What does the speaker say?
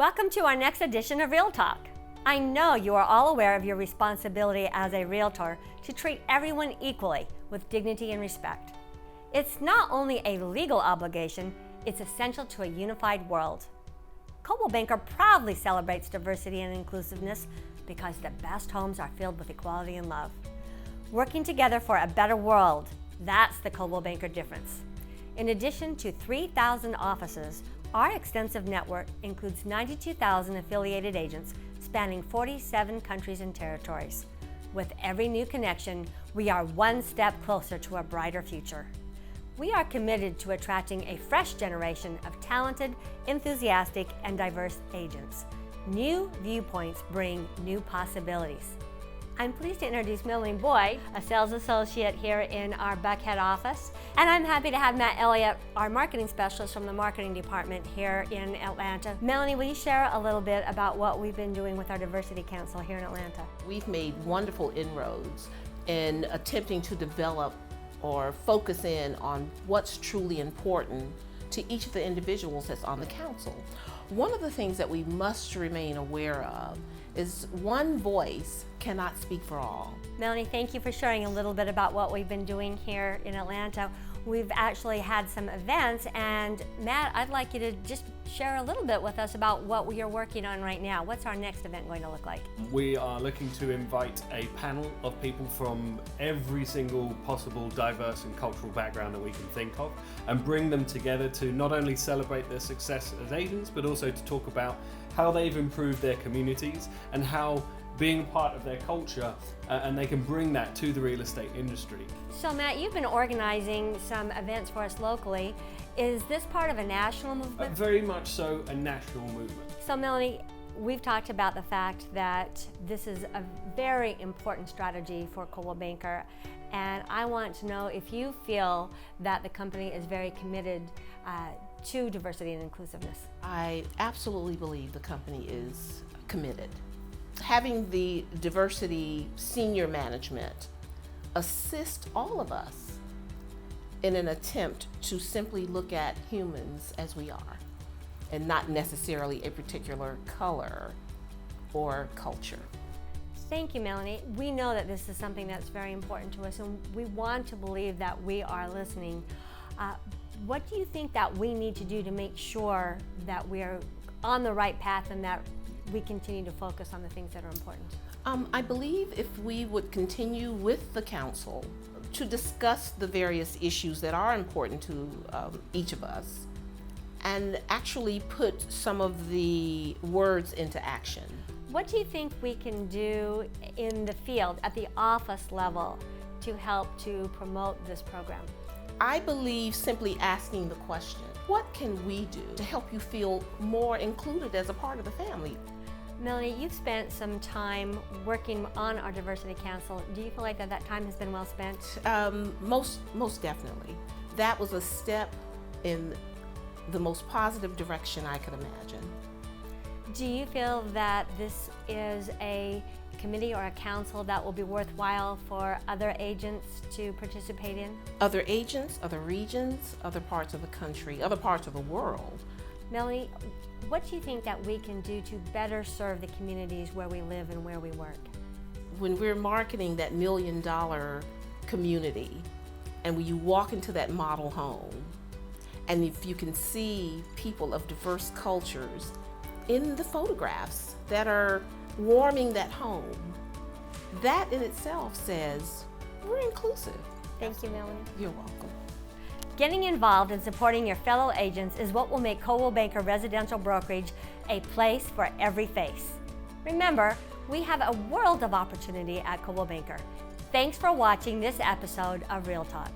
Welcome to our next edition of Real Talk. I know you are all aware of your responsibility as a realtor to treat everyone equally with dignity and respect. It's not only a legal obligation, it's essential to a unified world. Coldwell Banker proudly celebrates diversity and inclusiveness because the best homes are filled with equality and love. Working together for a better world, that's the Coldwell Banker difference. In addition to 3,000 offices, our extensive network includes 92,000 affiliated agents spanning 47 countries and territories. With every new connection, we are one step closer to a brighter future. We are committed to attracting a fresh generation of talented, enthusiastic, and diverse agents. New viewpoints bring new possibilities. I'm pleased to introduce Melanie Boyd, a sales associate here in our Buckhead office. And I'm happy to have Matt Elliott, our marketing specialist from the marketing department here in Atlanta. Melanie, will you share a little bit about what we've been doing with our Diversity Council here in Atlanta? We've made wonderful inroads in attempting to develop or focus in on what's truly important to each of the individuals that's on the council. One of the things that we must remain aware of is one voice cannot speak for all. Melanie, thank you for sharing a little bit about what we've been doing here in Atlanta. We've actually had some events, and Matt, I'd like you to just share a little bit with us about what you're working on right now. What's our next event going to look like? We are looking to invite a panel of people from every single possible diverse and cultural background that we can think of and bring them together to not only celebrate their success as agents, but also to talk about how they've improved their communities and how being part of their culture and they can bring that to the real estate industry. So Matt, you've been organizing some events for us locally. Is this part of a national movement? Very much so, a national movement. So Melanie, we've talked about the fact that this is a very important strategy for Coldwell Banker, and I want to know if you feel that the company is very committed to diversity and inclusiveness. I absolutely believe the company is committed. Having the diversity senior management assist all of us in an attempt to simply look at humans as we are and not necessarily a particular color or culture. Thank you, Melanie. We know that this is something that's very important to us, and we want to believe that we are listening. What do you think that we need to do to make sure that we're on the right path and that we continue to focus on the things that are important? I believe if we would continue with the council to discuss the various issues that are important to each of us and actually put some of the words into action. What do you think we can do in the field at the office level to help to promote this program? I believe simply asking the question, what can we do to help you feel more included as a part of the family? Melanie, you've spent some time working on our Diversity Council. Do you feel like that time has been well spent? Most definitely. That was a step in the most positive direction I could imagine. Do you feel that this is a committee or a council that will be worthwhile for other agents to participate in? Other agents, other regions, other parts of the country, other parts of the world. Melanie, what do you think that we can do to better serve the communities where we live and where we work? When we're marketing that $1 million community, and when you walk into that model home, and if you can see people of diverse cultures in the photographs that are warming that home, that in itself says we're inclusive. Thank you, Melanie. You're welcome. Getting involved and supporting your fellow agents is what will make Coldwell Banker Residential Brokerage a place for every face. Remember, we have a world of opportunity at Coldwell Banker. Thanks for watching this episode of Real Talk.